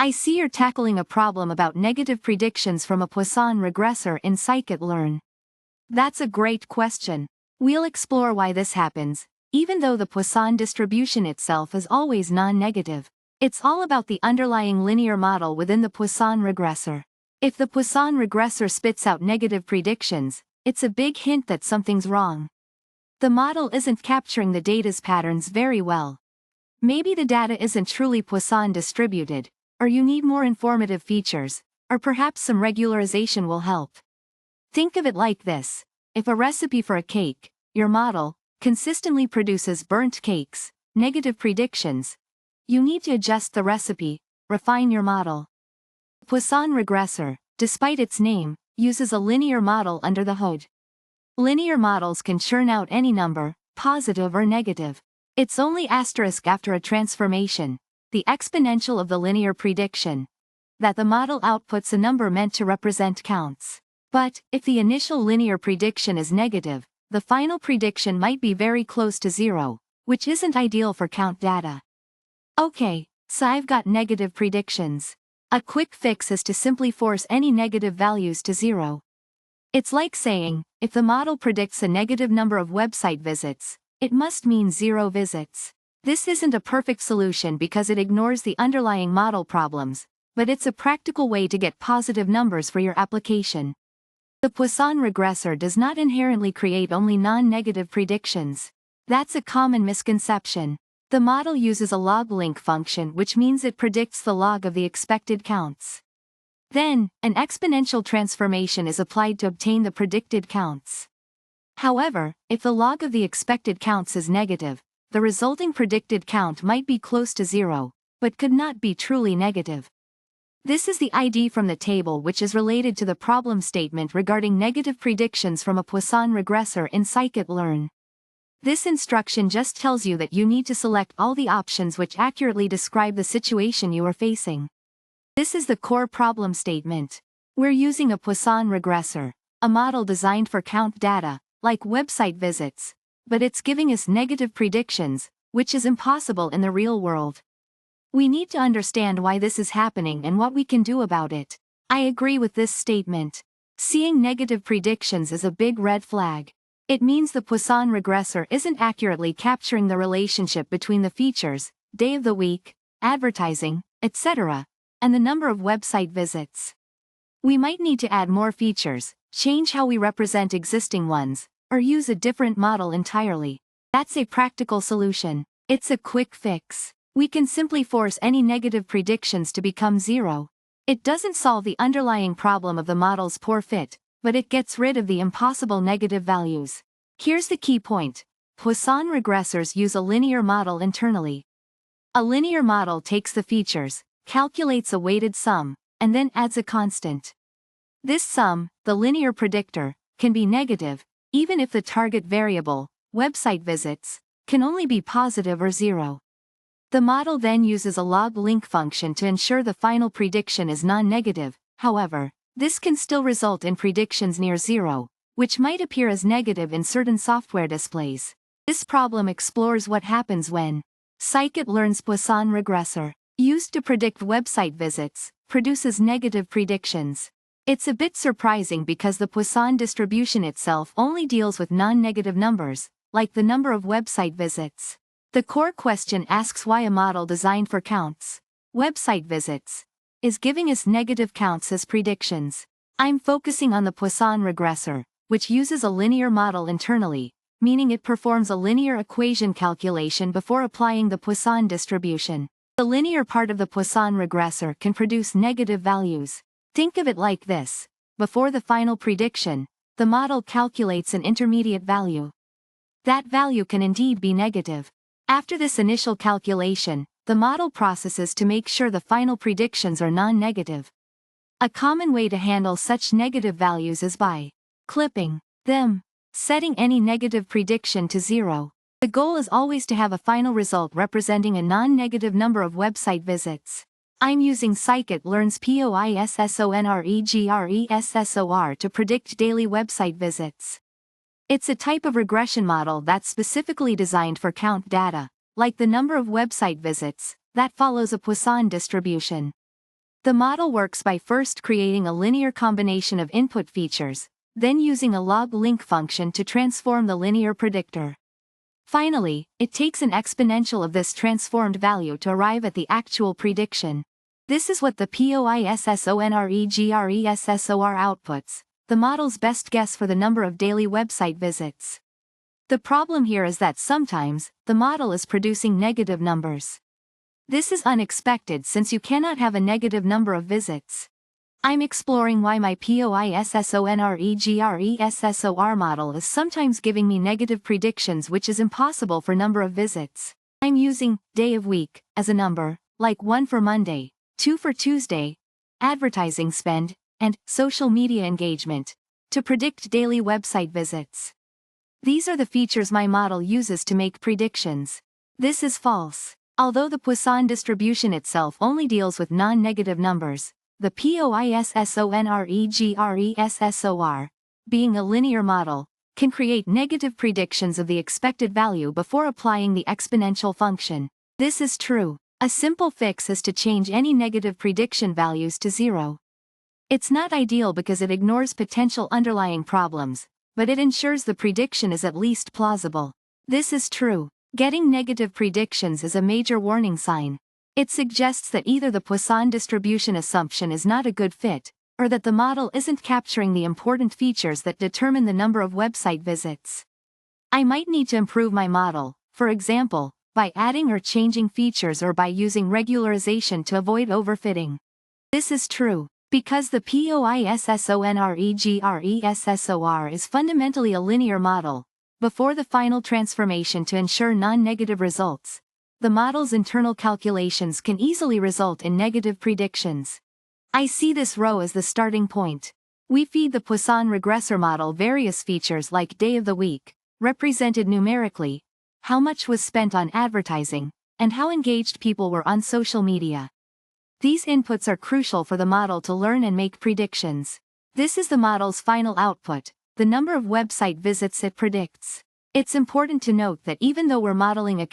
I see you're tackling a problem about negative predictions from a Poisson regressor in Sklearn. That's a great question. We'll explore why this happens, even though the Poisson distribution itself is always non-negative. It's all about the underlying linear model within the Poisson regressor. If the Poisson regressor spits out negative predictions, it's a big hint that something's wrong. The model isn't capturing the data's patterns very well. Maybe the data isn't truly Poisson distributed, or you need more informative features, or perhaps some regularization will help. Think of it like this: if a recipe for a cake, your model, consistently produces burnt cakes, negative predictions, you need to adjust the recipe, refine your model. Poisson regressor, despite its name, uses a linear model under the hood. Linear models can churn out any number, positive or negative. It's only asterisk after a transformation, the exponential of the linear prediction, that the model outputs a number meant to represent counts. But, if the initial linear prediction is negative, the final prediction might be very close to zero, which isn't ideal for count data. Okay, so I've got negative predictions. A quick fix is to simply force any negative values to zero. It's like saying, if the model predicts a negative number of website visits, it must mean 0 visits. This isn't a perfect solution because it ignores the underlying model problems, but it's a practical way to get positive numbers for your application. The Poisson regressor does not inherently create only non-negative predictions. That's a common misconception. The model uses a log link function, which means it predicts the log of the expected counts. Then, an exponential transformation is applied to obtain the predicted counts. However, if the log of the expected counts is negative, the resulting predicted count might be close to 0, but could not be truly negative. This is the ID from the table, which is related to the problem statement regarding negative predictions from a Poisson regressor in Sklearn. This instruction just tells you that you need to select all the options which accurately describe the situation you are facing. This is the core problem statement. We're using a Poisson regressor, a model designed for count data, like website visits, but it's giving us negative predictions, which is impossible in the real world. We need to understand why this is happening and what we can do about it. I agree with this statement. Seeing negative predictions is a big red flag. It means the Poisson regressor isn't accurately capturing the relationship between the features, day of the week, advertising, etc., and the number of website visits. We might need to add more features, change how we represent existing ones, or use a different model entirely. That's a practical solution. It's a quick fix. We can simply force any negative predictions to become 0. It doesn't solve the underlying problem of the model's poor fit, but it gets rid of the impossible negative values. Here's the key point. Poisson regressors use a linear model internally. A linear model takes the features, calculates a weighted sum, and then adds a constant. This sum, the linear predictor, can be negative, even if the target variable, website visits, can only be positive or 0. The model then uses a log link function to ensure the final prediction is non-negative. However, this can still result in predictions near 0, which might appear as negative in certain software displays. This problem explores what happens when Sklearn's Poisson regressor, used to predict website visits, produces negative predictions. It's a bit surprising because the Poisson distribution itself only deals with non-negative numbers, like the number of website visits. The core question asks why a model designed for counts, website visits, is giving us negative counts as predictions. I'm focusing on the Poisson regressor, which uses a linear model internally, meaning it performs a linear equation calculation before applying the Poisson distribution. The linear part of the Poisson regressor can produce negative values. Think of it like this: before the final prediction, the model calculates an intermediate value. That value can indeed be negative. After this initial calculation, the model processes to make sure the final predictions are non-negative. A common way to handle such negative values is by clipping them, setting any negative prediction to 0. The goal is always to have a final result representing a non-negative number of website visits. I'm using Sklearn's PoissonRegressor to predict daily website visits. It's a type of regression model that's specifically designed for count data, like the number of website visits, that follows a Poisson distribution. The model works by first creating a linear combination of input features, then using a log-link function to transform the linear predictor. Finally, it takes an exponential of this transformed value to arrive at the actual prediction. This is what the PoissonRegressor outputs, the model's best guess for the number of daily website visits. The problem here is that sometimes, the model is producing negative numbers. This is unexpected since you cannot have a negative number of visits. I'm exploring why my PoissonRegressor model is sometimes giving me negative predictions, which is impossible for number of visits. I'm using day of week as a number, like 1 for Monday, 2 for Tuesday, advertising spend, and social media engagement, to predict daily website visits. These are the features my model uses to make predictions. This is false. Although the Poisson distribution itself only deals with non-negative numbers, the PoissonRegressor, being a linear model, can create negative predictions of the expected value before applying the exponential function. This is true. A simple fix is to change any negative prediction values to 0. It's not ideal because it ignores potential underlying problems, but it ensures the prediction is at least plausible. This is true. Getting negative predictions is a major warning sign. It suggests that either the Poisson distribution assumption is not a good fit, or that the model isn't capturing the important features that determine the number of website visits. I might need to improve my model, for example, by adding or changing features or by using regularization to avoid overfitting. This is true, because the PoissonRegressor is fundamentally a linear model. Before the final transformation to ensure non-negative results, the model's internal calculations can easily result in negative predictions. I see this row as the starting point. We feed the PoissonRegressor model various features like day of the week, represented numerically, how much was spent on advertising, and how engaged people were on social media. These inputs are crucial for the model to learn and make predictions. This is the model's final output, the number of website visits it predicts. It's important to note that even though we're modeling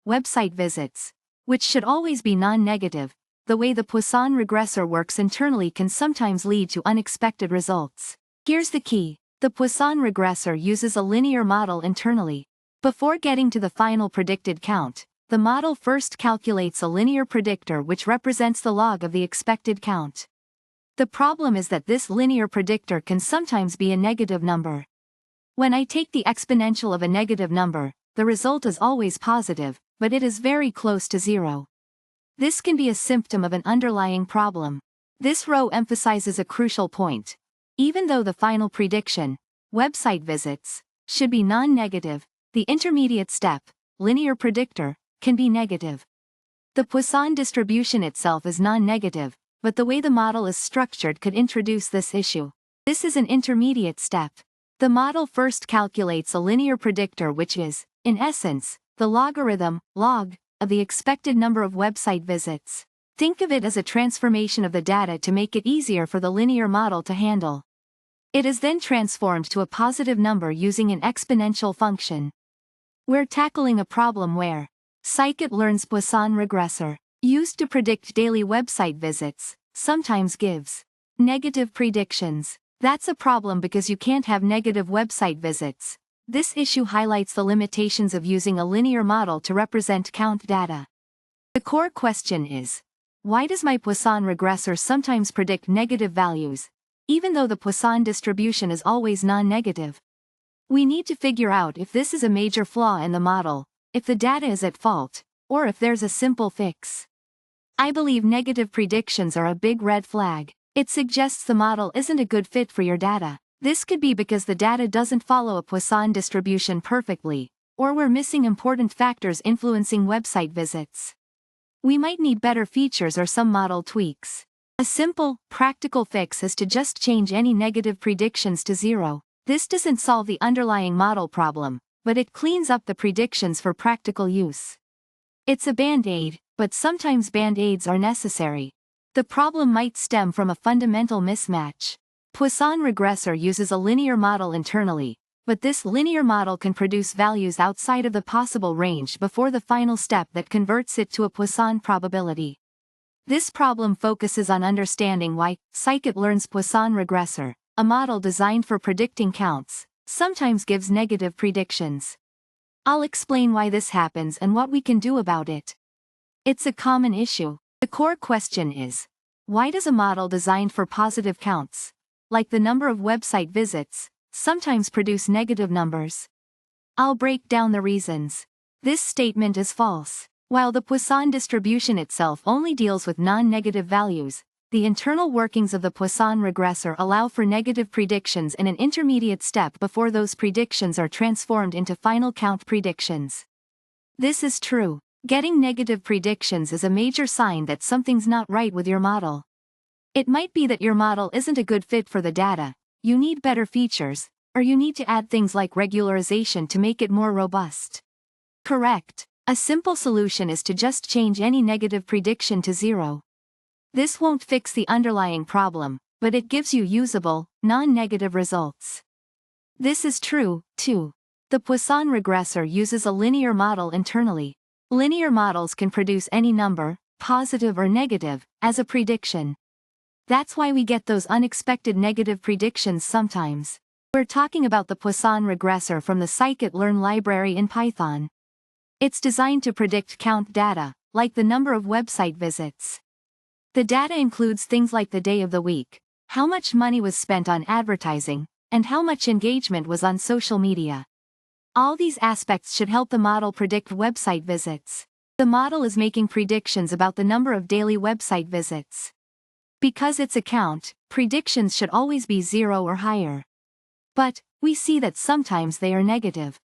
website visits, which should always be non-negative, the way the PoissonRegressor works internally can sometimes lead to unexpected results. Here's the key. The PoissonRegressor uses a linear model internally. Before getting to the final predicted count, the model first calculates a linear predictor which represents the log of the expected count. The problem is that this linear predictor can sometimes be a negative number. When I take the exponential of a negative number, the result is always positive, but it is very close to 0. This can be a symptom of an underlying problem. This row emphasizes a crucial point. Even though the final prediction, website visits, should be non-negative, the intermediate step, linear predictor, can be negative. The Poisson distribution itself is non-negative, but the way the model is structured could introduce this issue. This is an intermediate step. The model first calculates a linear predictor which is, in essence, the logarithm, log, of the expected number of website visits. Think of it as a transformation of the data to make it easier for the linear model to handle. It is then transformed to a positive number using an exponential function. We're tackling a problem where scikit-learn's PoissonRegressor, used to predict daily website visits, sometimes gives negative predictions. That's a problem because you can't have negative website visits. This issue highlights the limitations of using a linear model to represent count data. The core question is, why does my PoissonRegressor sometimes predict negative values, even though the Poisson distribution is always non-negative? We need to figure out if this is a major flaw in the model, if the data is at fault, or if there's a simple fix. I believe negative predictions are a big red flag. It suggests the model isn't a good fit for your data. This could be because the data doesn't follow a Poisson distribution perfectly, or we're missing important factors influencing website visits. We might need better features or some model tweaks. A simple, practical fix is to just change any negative predictions to 0. This doesn't solve the underlying model problem, but it cleans up the predictions for practical use. It's a band-aid, but sometimes band-aids are necessary. The problem might stem from a fundamental mismatch. PoissonRegressor uses a linear model internally, but this linear model can produce values outside of the possible range before the final step that converts it to a Poisson probability. This problem focuses on understanding why scikit-learn's PoissonRegressor, a model designed for predicting counts, sometimes gives negative predictions. I'll explain why this happens and what we can do about it. It's a common issue. The core question is, why does a model designed for positive counts, like the number of website visits, sometimes produce negative numbers? I'll break down the reasons. This statement is false. While the Poisson distribution itself only deals with non-negative values, the internal workings of the PoissonRegressor allow for negative predictions in an intermediate step before those predictions are transformed into final count predictions. This is true. Getting negative predictions is a major sign that something's not right with your model. It might be that your model isn't a good fit for the data, you need better features, or you need to add things like regularization to make it more robust. Correct. A simple solution is to just change any negative prediction to 0. This won't fix the underlying problem, but it gives you usable, non-negative results. This is true, too. The PoissonRegressor uses a linear model internally. Linear models can produce any number, positive or negative, as a prediction. That's why we get those unexpected negative predictions sometimes. We're talking about the PoissonRegressor from the scikit-learn library in Python. It's designed to predict count data, like the number of website visits. The data includes things like the day of the week, how much money was spent on advertising, and how much engagement was on social media. All these aspects should help the model predict website visits. The model is making predictions about the number of daily website visits. Because it's a count, predictions should always be 0 or higher. But we see that sometimes they are negative.